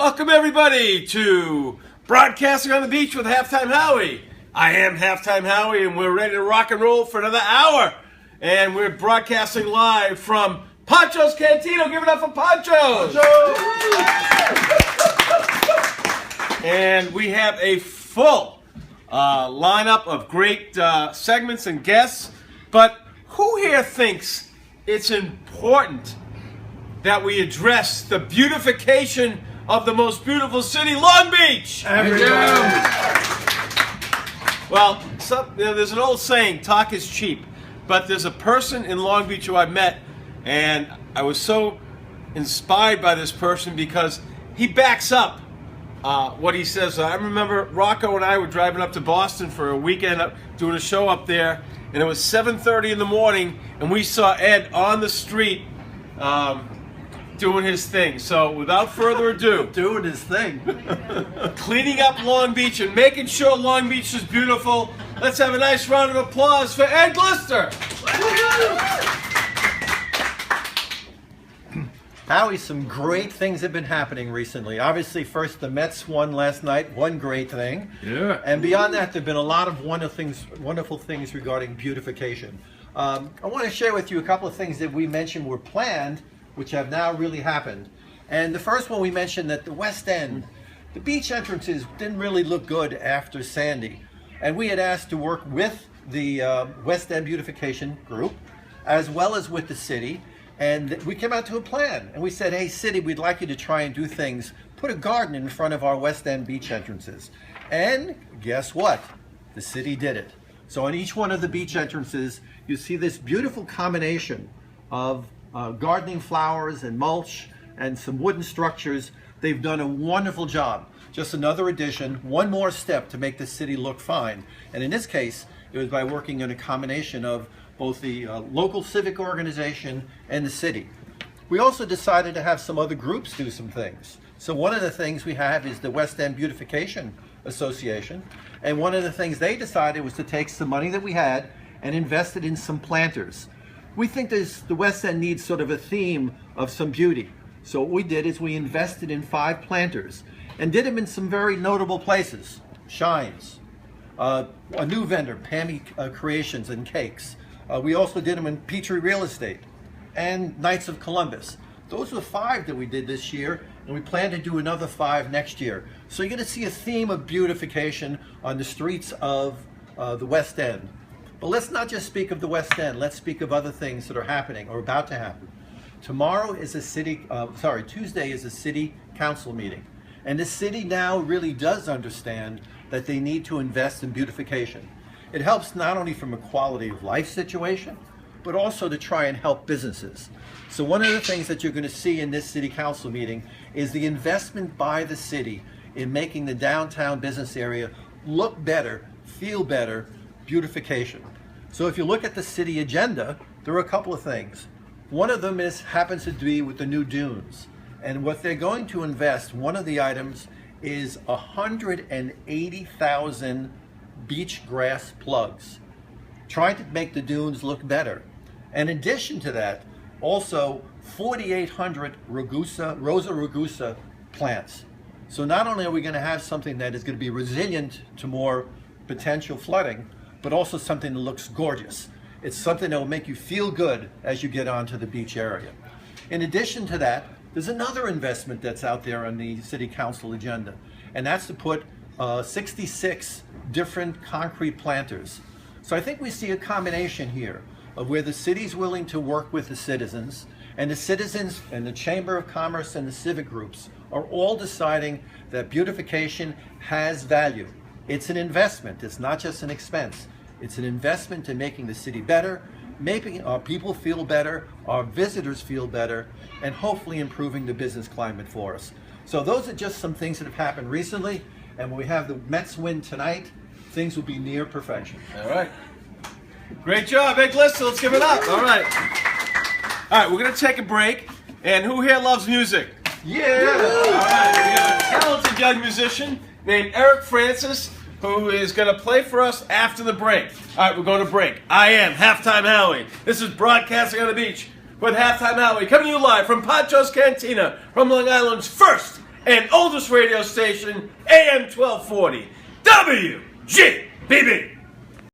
Welcome everybody to Broadcasting on the Beach with Halftime Howie. I am Halftime Howie and we're ready to rock and roll for another hour. And we're broadcasting live from Pancho's Cantina. Give it up for Pancho! And we have a full lineup of great segments and guests. But who here thinks it's important that we address the beautification of the most beautiful city, Long Beach? Well, there's an old saying, talk is cheap. But there's a person in Long Beach who I met, and I was so inspired by this person because he backs up what he says. I remember Rocco and I were driving up to Boston for a weekend, doing a show up there, and it was 7:30 in the morning, and we saw Ed on the street doing his thing. So without further ado, doing his thing, cleaning up Long Beach and making sure Long Beach is beautiful. Let's have a nice round of applause for Ed Glister. Howie, some great things have been happening recently. Obviously, first the Mets won last night, one great thing. Yeah. And beyond that, there've been a lot of wonderful things regarding beautification. I want to share with you a couple of things that we mentioned were planned, which have now really happened. And the first one, we mentioned that the West End, the beach entrances didn't really look good after Sandy. And we had asked to work with the West End Beautification Group, as well as with the city. And we came out to a plan. And we said, hey, city, we'd like you to try and do things. Put a garden in front of our West End beach entrances. And guess what? The city did it. So on each one of the beach entrances, you see this beautiful combination of gardening flowers and mulch and some wooden structures. They've done a wonderful job. Just another addition, one more step to make the city look fine. And in this case, it was by working in a combination of both the local civic organization and the city. We also decided to have some other groups do some things. So one of the things we have is the West End Beautification Association. And one of the things they decided was to take some money that we had and invest it in some planters. We think the West End needs sort of a theme of some beauty. So what we did is we invested in 5 planters and did them in some very notable places. Shines, a new vendor, Pammy Creations and Cakes. We also did them in Petrie Real Estate and Knights of Columbus. Those were 5 that we did this year, and we plan to do another 5 next year. So you're going to see a theme of beautification on the streets of the West End. But let's not just speak of the West End. Let's speak of other things that are happening or about to happen. Tuesday is a city council meeting. And the city now really does understand that they need to invest in beautification. It helps not only from a quality of life situation, but also to try and help businesses. So one of the things that you're going to see in this city council meeting is the investment by the city in making the downtown business area look better, feel better, beautification. So if you look at the city agenda, there are a couple of things. One of them happens to be with the new dunes. And what they're going to invest, one of the items is 180,000 beach grass plugs, trying to make the dunes look better. In addition to that, also 4,800 Rosa rugosa plants. So not only are we going to have something that is going to be resilient to more potential flooding, but also something that looks gorgeous. It's something that will make you feel good as you get onto the beach area. In addition to that, there's another investment that's out there on the city council agenda, and that's to put 66 different concrete planters. So I think we see a combination here of where the city's willing to work with the citizens, and the citizens and the Chamber of Commerce and the civic groups are all deciding that beautification has value. It's an investment. It's not just an expense. It's an investment in making the city better, making our people feel better, our visitors feel better, and hopefully improving the business climate for us. So those are just some things that have happened recently, and when we have the Mets win tonight, things will be near perfection. All right. Great job, Ed Glister. Let's give it up. All right. All right, we're going to take a break. And who here loves music? Yeah! All right, we have a talented young musician named Eric Francis, who is going to play for us after the break. All right, we're going to break. I am Halftime Howie. This is Broadcasting on the Beach with Halftime Howie, coming to you live from Pancho's Cantina, from Long Island's first and oldest radio station, AM 1240, WGBB.